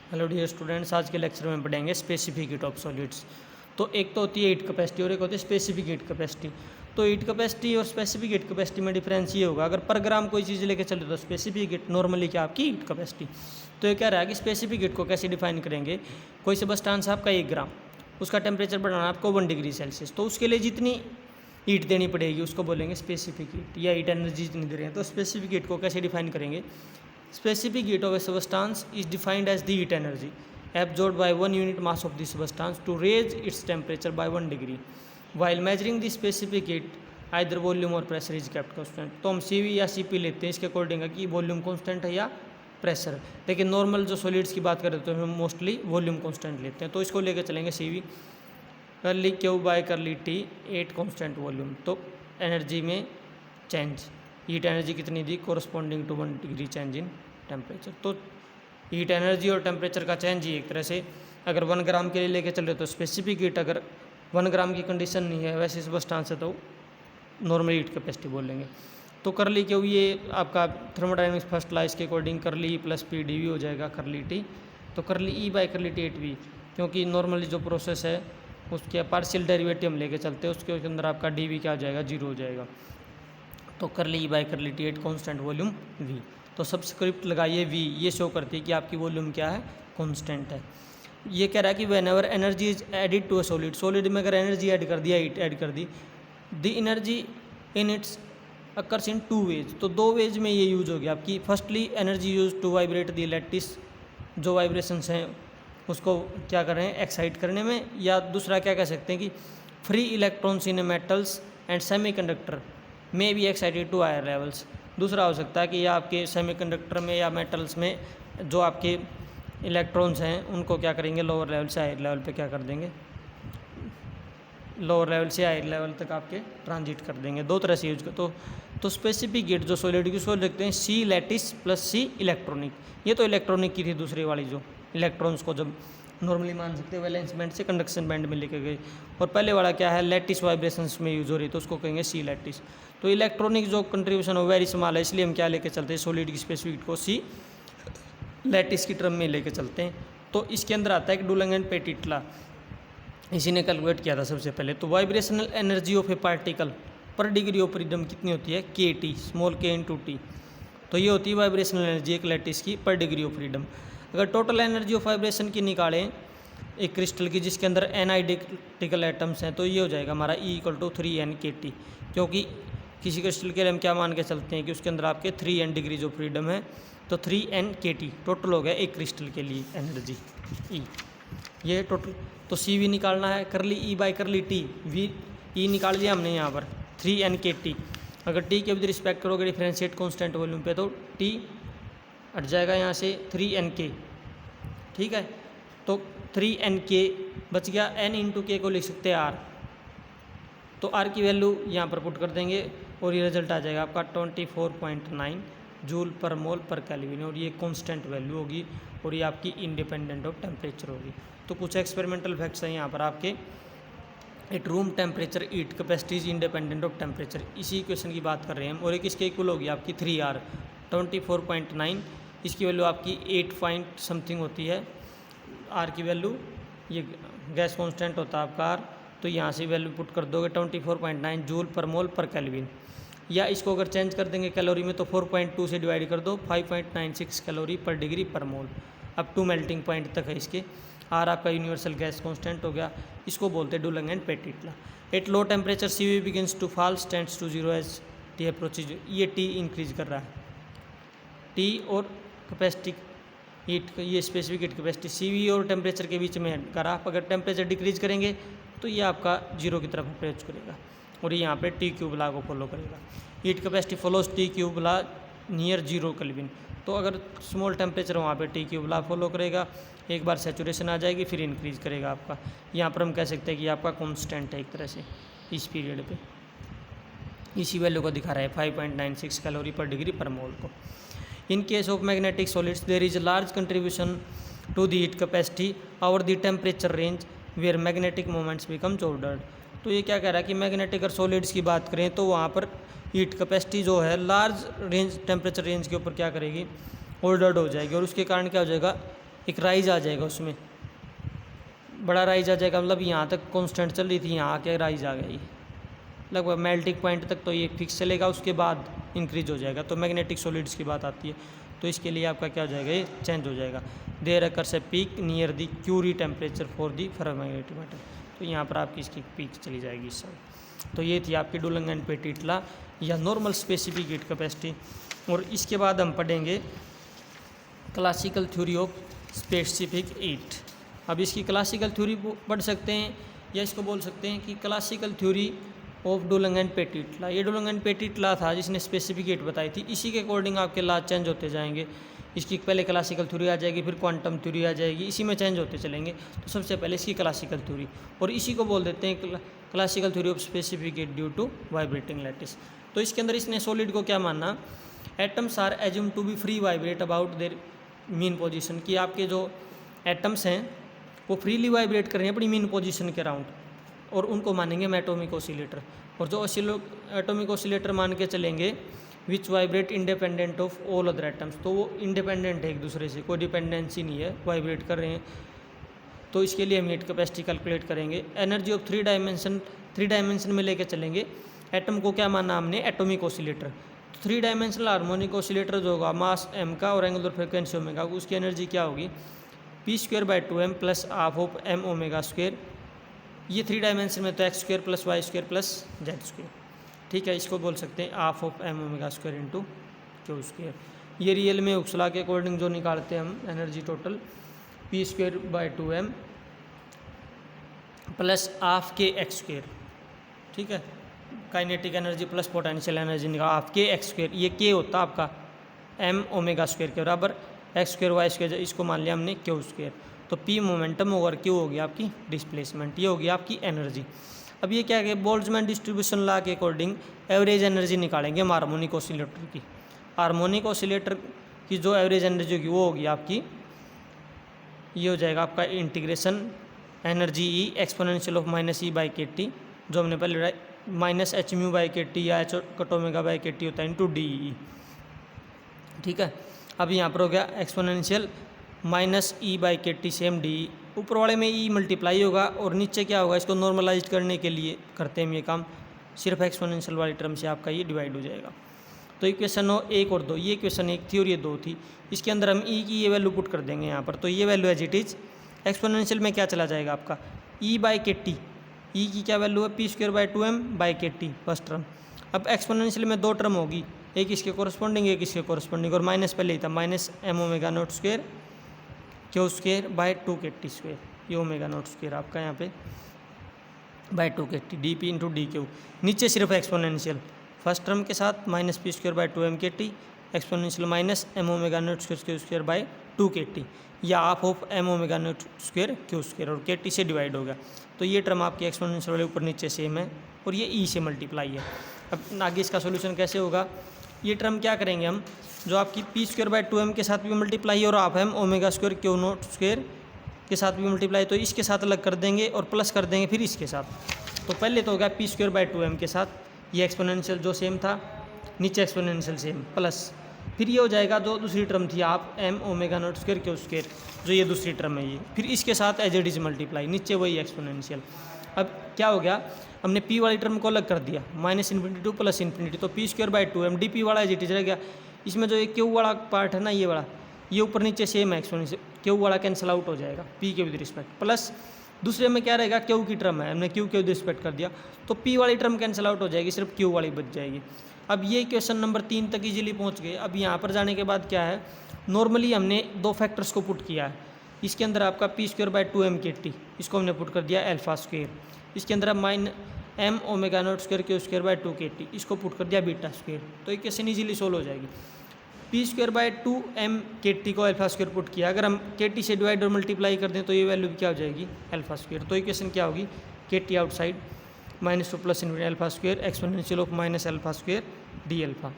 Hello dear students, आज के lecture में पढ़ेंगे स्पेसिफिक हीट ऑफ सॉलिड्स। तो एक तो होती है हीट कैपेसिटी और एक होती है स्पेसिफिक हीट कैपेसिटी। तो हीट कैपेसिटी और स्पेसिफिक हीट कैपेसिटी में डिफरेंस ये होगा, अगर पर ग्राम कोई चीज़ लेके चले तो स्पेसिफिक हीट नॉर्मली क्या आपकी हीट कैपेसिटी। तो ये कह रहा है कि स्पेसिफिक हीट को कैसे डिफाइन करेंगे। कोई सबस्टांस आपका 1 ग्राम, उसका टेम्परेचर बढ़ाना आपको 1 डिग्री सेल्सियस, तो उसके लिए जितनी हीट देनी पड़ेगी उसको बोलेंगे स्पेसिफिक हीट, या हीट एनर्जी जितनी दे रहे हैं। तो स्पेसिफिक हीट को कैसे डिफाइन करेंगे। Specific heat of a substance is defined as the heat energy absorbed by 1 unit mass of the substance to raise its temperature by 1 degree. While measuring the specific heat, either volume or pressure is kept constant. तो हम CV या CP लेते हैं इसके according है कि volume constant है या प्रेशर। लेकिन नॉर्मल जो सॉलिड्स की बात करें तो हम मोस्टली वॉल्यूम कांस्टेंट लेते हैं। तो इसको लेकर चलेंगे CV curly q by curly T 8 constant volume. तो एनर्जी में चेंज, हीट एनर्जी कितनी दी, corresponding to 1 degree change in temperature. तो हीट एनर्जी और टेम्परेचर का चेंज ही एक तरह से अगर 1 ग्राम के लिए लेके चल रहे तो स्पेसिफिक हीट, अगर 1 ग्राम की कंडीशन नहीं है वैसे सबस्टांस है तो नॉर्मल हीट कैपेसिटी बोलेंगे। तो करली क्यों ये आपका थर्मोडायनेमिक्स फर्स्ट लॉ इसके according curly E plus P D V हो जाएगा करली टी। तो curly E by curly T 8 V, क्योंकि नॉर्मली जो प्रोसेस है उसके पार्शियल डेरिवेटिव हम लेके चलते हैं, उसके अंदर आपका डी वी क्या हो जाएगा, 0 हो जाएगा। तो curly E by curly T 8 constant volume V. तो सब्सक्रिप्ट लगाइए वी, ये शो करती है कि आपकी वॉल्यूम क्या है, कॉन्स्टेंट है। ये कह रहा है कि whenever energy is added to a solid, solid में अगर एनर्जी ऐड कर दिया, हीट ऐड कर दी, the energy in its occurs in 2 ways. तो 2 वेज में ये यूज हो गया आपकी। Firstly energy use to vibrate the lattice, जो वाइब्रेशंस हैं उसको क्या कर रहे हैं, एक्साइट करने में। या दूसरा क्या कह सकते हैं कि free electrons in metals and semiconductor में भी एक्साइटेड टू हायर लेवल्स। दूसरा हो सकता है कि या आपके सेमीकंडक्टर में या मेटल्स में जो आपके इलेक्ट्रॉन्स हैं उनको क्या करेंगे, लोअर लेवल से हायर लेवल पे क्या कर देंगे, लोअर लेवल से हायर लेवल तक आपके ट्रांजिट कर देंगे। 2 तरह से यूज कर। तो स्पेसिफिक हीट जो सॉलिड की उसको लिखते हैं सी लैटिस प्लस सी इलेक्ट्रॉनिक। ये तो इलेक्ट्रॉनिक की थी दूसरी वाली, जो इलेक्ट्रॉन्स को जब नॉर्मली मान सकते हैं वैलेंस बैंड से कंडक्शन बैंड में लेके गए। और पहले वाला क्या है, लैटिस वाइब्रेशंस में यूज हो रही है तो उसको कहेंगे सी लैटिस। तो इलेक्ट्रॉनिक जो कंट्रीब्यूशन हो वेरी स्मॉल है, इसलिए हम क्या लेके चलते हैं, सॉलिड की स्पेसिफिक को सी लैटिस की टर्म में लेके चलते हैं। तो इसके अंदर आता है कि डुलंग एंड पेटिटला, इसी ने कैलकुलेट किया था सबसे पहले। तो vibrational energy of A particle पर डिग्री ऑफ फ्रीडम कितनी होती है, के टी, स्मॉल के इंटू टी। तो ये होती है वाइब्रेशनल एनर्जी एक लैटिस की पर डिग्री ऑफ फ्रीडम। अगर टोटल एनर्जी ऑफ वाइब्रेशन की निकालें एक क्रिस्टल की जिसके अंदर एन आइडेंटिकल एटम्स हैं, तो ये हो जाएगा हमारा E = 3n KT। क्योंकि किसी क्रिस्टल के लिए हम क्या मान के चलते हैं कि उसके अंदर आपके 3n डिग्रीज ऑफ फ्रीडम है, तो 3n KT टोटल हो गया एक क्रिस्टल के लिए एनर्जी E। ये टोटल। तो CV निकालना है, curly E by curly T, V E निकाल लिया हमने यहाँ पर 3n KT। अगर T के विद रिस्पेक्ट करोगे डिफरेंशिएट कॉन्स्टेंट वॉल्यूम पे तो T हट जाएगा यहाँ से 3nk, ठीक है। तो 3nk बच गया, n इंटू के को लिख सकते हैं R। तो R की वैल्यू यहाँ पर पुट कर देंगे और ये रिजल्ट आ जाएगा आपका 24.9 जूल पर मोल पर केल्विन। और ये कांस्टेंट वैल्यू होगी और ये आपकी इंडिपेंडेंट ऑफ टेम्परेचर होगी। तो कुछ एक्सपेरिमेंटल फैक्ट्स हैं यहाँ पर आपके। At room temperature heat capacity is independent of temperature, इसी इक्वेशन की बात कर रहे हैं हम। और एक इसके इक्वल होगी आपकी 3R 24.9, इसकी वैल्यू आपकी 8 पॉइंट समथिंग होती है R की वैल्यू। ये गैस कांस्टेंट होता है आपका R, तो यहाँ से वैल्यू पुट कर दोगे 24.9 जूल पर मोल पर केल्विन। या इसको अगर चेंज कर देंगे कैलोरी में तो 4.2 से डिवाइड कर दो, 5.96 कैलोरी पर डिग्री पर मोल अप टू मेल्टिंग पॉइंट तक है इसके। R आपका यूनिवर्सल गैस कांस्टेंट हो गया, इसको बोलते हैं Dulong and Petit law. At low temperature CV begins to fall tends to 0 as T approaches. ये T इंक्रीज कर रहा है, T और कैपेसिटी हीट, ये स्पेसिफिक हीट कैपेसिटी CV और टेम्परेचर के बीच में है ग्राफ। अगर टेम्परेचर डिक्रीज करेंगे तो ये आपका 0 की तरफ अप्रोच करेगा और ये यहाँ पे T³ लॉ को फॉलो करेगा। Heat capacity follows T³ law near 0 kelvin. तो अगर स्मॉल टेम्परेचर वहाँ पे T³ लॉ फॉलो करेगा, एक बार सैचुरेशन आ जाएगी फिर इंक्रीज करेगा आपका। यहाँ पर हम कह सकते हैं कि आपका कॉन्स्टेंट है एक तरह से इस पीरियड पे। इसी वैल्यू को दिखा रहा है 5.96 कैलोरी पर डिग्री पर मोल को। In case of magnetic solids, there is a large contribution to the heat capacity over the temperature range where magnetic moments becomes ordered। तो ये क्या कह रहा है कि मैग्नेटिक और सॉलिड्स की बात करें तो वहाँ पर हीट कैपेसिटी जो है लार्ज रेंज टेम्परेचर रेंज के ऊपर क्या करेगी, ऑर्डर्ड हो जाएगी। और उसके कारण क्या हो जाएगा, एक राइज आ जाएगा, उसमें बड़ा राइज आ जाएगा, मतलब यहाँ तक कांस्टेंट चल रही थी, यहाँ आके राइज आ गई लगभग मेल्टिंग पॉइंट तक, तो ये फिक्स चलेगा, उसके बाद इंक्रीज हो जाएगा। तो मैग्नेटिक सॉलिड्स की बात आती है, तो इसके लिए आपका क्या हो जाएगा, ये चेंज हो जाएगा। There occurs a peak near the Curie temperature for the ferromagnetic matter, तो यहाँ पर आपकी इसकी पीक चली जाएगी इस साइड। तो ये थी आपकी डुलंग एंड पेटिट लॉ या नॉर्मल स्पेसिफिक हीट कैपेसिटी। और इसके बाद हम पढ़ेंगे classical theory of specific heat. अब इसकी क्लासिकल थ्योरी पढ़ सकते हैं या इसको बोल सकते हैं कि classical theory of Dulong and Petit law. ये डुलंग एंड पेटिट लॉ था जिसने स्पेसिफिक हीट बताई थी, इसी के अकॉर्डिंग आपके लॉ चेंज होते जाएंगे। इसकी पहले क्लासिकल थ्योरी आ जाएगी, फिर क्वांटम थ्योरी आ जाएगी, इसी में चेंज होते चलेंगे। तो सबसे पहले इसकी क्लासिकल थ्योरी, और इसी को बोल देते हैं classical theory of specific heat due to vibrating lattice. तो इसके अंदर इसने सॉलिड को क्या मानना, atoms are assume to be free vibrate about their mean position, कि आपके जो एटम्स हैं वो फ्रीली वाइब्रेट कर रहे हैं अपनी मीन पोजीशन के अराउंड, और उनको मानेंगे हम एटॉमिक ऑसिलेटर। और जो एटॉमिक ऑसिलेटर मान के चलेंगे which vibrate independent of all other atoms, तो वो इंडिपेंडेंट है एक दूसरे से, कोई डिपेंडेंसी नहीं है, वाइब्रेट कर रहे हैं। तो इसके लिए हम हीट कैपेसिटी कैलकुलेट करेंगे। एनर्जी ऑफ थ्री डायमेंशन में लेके चलेंगे। एटम को क्या माना हमने, एटॉमिक ऑसिलेटर। तो थ्री डायमेंशनल हार्मोनिक ऑसिलेटर जो होगा मास m का और एंगुलर फ्रिक्वेंसी ओमेगा, उसकी एनर्जी क्या होगी, p²/2m plus half of m omega square. ये थ्री डायमेंशन में तो x² plus y² plus z², ठीक है, इसको बोल सकते हैं half of m omega square into Q²। ये रियल में हुक्स के अकॉर्डिंग जो निकालते हैं हम energy total, p²/2m plus half kx², ठीक है, kinetic energy plus potential energy निकाल हाफ kx²। ये k होता है आपका m ओमेगा स्क्वेयर के बराबर, x² y², इसको मान लिया हमने Q²। तो p मोमेंटम ओवर Q होगी आपकी डिस्प्लेसमेंट, ये होगी आपकी एनर्जी। अब ये क्या है, बोल्ट्जमैन डिस्ट्रीब्यूशन लॉ के अकॉर्डिंग एवरेज एनर्जी निकालेंगे हम हार्मोनिक ऑसिलेटर की। हार्मोनिक ऑसिलेटर की जो एवरेज एनर्जी होगी वो होगी आपकी, ये हो जाएगा आपका integration energy E exponential of -e/kT, जो हमने पहले -hμ/kT या h/kT होता है इंटू डी, ठीक है। अब यहाँ पर हो गया एक्सपोनेंशियल -e/kT सेम डी, ऊपर वाले में ई मल्टीप्लाई होगा और नीचे क्या होगा, इसको नॉर्मलाइज करने के लिए करते हैं हम ये काम, सिर्फ एक्सपोनेंशियल वाली टर्म से आपका ये डिवाइड हो जाएगा। तो इक्वेशन 1 और 2, ये इक्वेशन 1 थी और ये 2 थी। इसके अंदर हम ई की ये वैल्यू पुट कर देंगे यहाँ पर, तो ये value as it is exponential में क्या चला जाएगा आपका e/kT, ई की क्या वैल्यू है p²/2m/kT फर्स्ट टर्म। अब एक्सपोनेंशियल में 2 टर्म होगी, एक इसके कोरस्पॉन्डिंग एक इसके कोरस्पॉन्डिंग, और माइनस पहले ही था -m⍵02 Q²/2kT², ये ω02 आपका यहाँ पे /2kT dp इंटू dq। नीचे सिर्फ एक्सपोनेंशियल फर्स्ट टर्म के साथ -p²/2m/kT एक्सपोनेंशियल -m⍵02 Q²/2kT या हाफ ऑफ m⍵02 Q², और kT से डिवाइड हो गया। तो ये टर्म आपकी एक्सपोनेंशियल वाले ऊपर नीचे सेम है और ये ई से मल्टीप्लाई है। अब आगे इसका सोल्यूशन कैसे होगा, ये टर्म क्या करेंगे हम, जो आपकी p²/2m के साथ भी मल्टीप्लाई और हाफ m⍵² Q² के साथ भी मल्टीप्लाई, तो इसके साथ अलग कर देंगे और प्लस कर देंगे फिर इसके साथ। तो पहले तो होगा p²/2m के साथ ये एक्सपोनेंशियल जो सेम था, नीचे एक्सपोनेंशियल सेम प्लस, फिर ये हो जाएगा जो दूसरी टर्म थी हाफ m⍵02 Q², जो ये दूसरी टर्म है ये, फिर इसके साथ एज इट इज मल्टीप्लाई, नीचे वही एक्सपोनेंशियल। अब क्या हो गया, हमने p वाली टर्म को अलग कर दिया, -∞ टू +∞, तो p²/2m dp वाला एज इट इज रह गया। इसमें जो ये q वाला पार्ट है ना, ये वाला, ये ऊपर नीचे सेम है एक्सपोनेंशियल, q वाला कैंसिल आउट हो जाएगा p के विद रिस्पेक्ट, प्लस दूसरे में क्या रहेगा, q की टर्म है, हमने q के विद रिस्पेक्ट कर दिया, तो p वाली टर्म कैंसिल आउट हो जाएगी, सिर्फ q वाली बच जाएगी। अब ये क्वेश्चन नंबर 3 तक इजीली पहुंच गए। अब यहाँ पर जाने के बाद क्या है, नॉर्मली हमने 2 फैक्टर्स को पुट किया है, इसके अंदर आपका p²/2m/kT, इसको हमने पुट कर दिया α², इसके अंदर अब m⍵02 Q²/2kT, इसको पुट कर दिया β², तो ये क्वेश्चन इजीली सोल्व हो जाएगी। p²/2m/kT को α² पुट किया, अगर हम kT से डिवाइड और मल्टीप्लाई कर दें तो ये वैल्यू क्या हो जाएगी α², तो इक्वेशन क्या होगी kT outside -2 +∞ α² exponential of -α² dα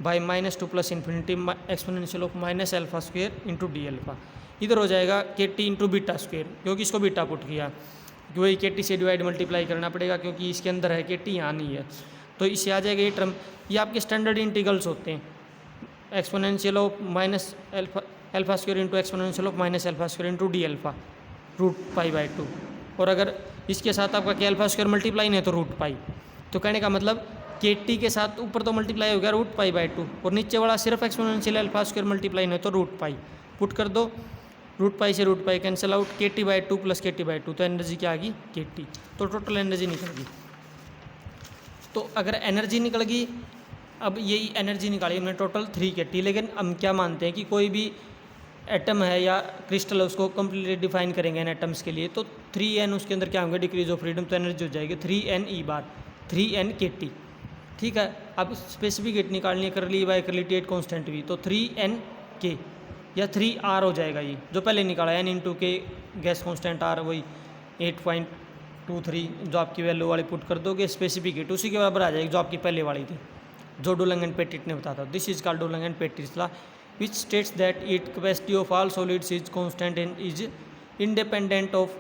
by -2 +∞ exponential of -α² into dα। इधर हो जाएगा kT इंटू β², क्योंकि इसको बीटा पुट किया, कि वही kT से डिवाइड मल्टीप्लाई करना पड़ेगा, क्योंकि इसके अंदर है kT, यहाँ नहीं है, तो इससे आ जाएगा ये टर्म। ये आपके स्टैंडर्ड इंटीग्रल्स होते हैं, exponential of alpha square into exponential of minus alpha square into D alpha root pi by 2। और अगर इसके साथ आपका के अल्फा स्क्वायर मल्टीप्लाई नहीं है तो रूट पाई। तो कहने का मतलब के टी के साथ ऊपर तो मल्टीप्लाई हो गया रूट पाई बाई 2 और नीचे वाला सिर्फ एक्सपोनेंशियल अल्फा स्क्वायर मल्टीप्लाई नहीं है तो रूट पाई। पुट कर दो, रूट पाई से रूट पाई कैंसिल आउट, के टी बाई 2 प्लस के टी बाई 2, तो एनर्जी क्या आ गई के टी। तो टोटल एनर्जी निकल गई। तो अगर एनर्जी निकल गई, अब यही एनर्जी निकाली हमने टोटल 3 के टी। लेकिन हम क्या मानते हैं कि कोई भी एटम है या क्रिस्टल है उसको कंप्लीटली डिफाइन करेंगे इन एटम्स के लिए, तो 3n उसके अंदर क्या होंगे डिक्रीज ऑफ फ्रीडम, तो एनर्जी हो जाएगी 3n ई बार 3n के टी। ठीक है, अब स्पेसिफिक हीट निकालनी है करली by curly T at constant भी, तो 3n के या 3r हो जाएगा ये जो पहले निकाला n इंटू के गैस कॉन्स्टेंट r वही 8.23 जो आपकी वैल्यू वाली पुट कर दोगे, स्पेसिफिक हीट उसी के बराबर आ जाएगी जो आपकी पहले वाली थी जो डुलंग एंड पेटिट ने बताया था। This is called Dulong and Petit law which states that heat capacity of all solids is constant and is independent of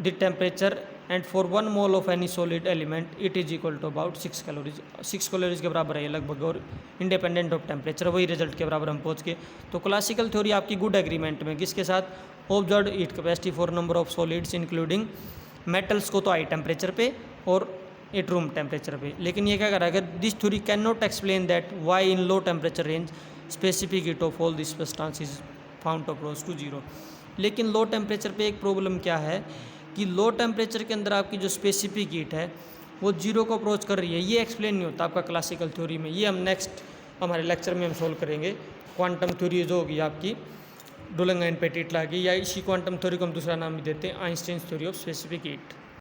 the temperature, and for 1 mole of any solid element it is equal to about 6 calories। 6 calories के बराबर है लगभग, और independent of temperature, वही result के बराबर हम पहुँच गए। तो क्लासिकल थ्योरी आपकी गुड एग्रीमेंट में किसके साथ, observe heat capacity for number of solids including metals को तो हाई टेम्परेचर पे और एट रूम टेम्परेचर पे। लेकिन ये क्या कर रहा है, अगर this theory can not explain that why in low temperature range specific heat of all this substance is found to approach to zero. लेकिन लो टेम्परेचर पे एक प्रॉब्लम क्या है कि लो टेम्परेचर के अंदर आपकी जो स्पेसिफिक हीट है वो जीरो को अप्रोच कर रही है, ये एक्सप्लेन नहीं होता आपका क्लासिकल थ्योरी में। ये हम नेक्स्ट हमारे लेक्चर में हम सोल्व करेंगे। क्वांटम थ्योरी जो होगी आपकी डुलंग एंड पेटिट लॉ की, या इसी क्वांटम थ्योरी को हम दूसरा नाम भी देते हैं Einstein theory of specific heat.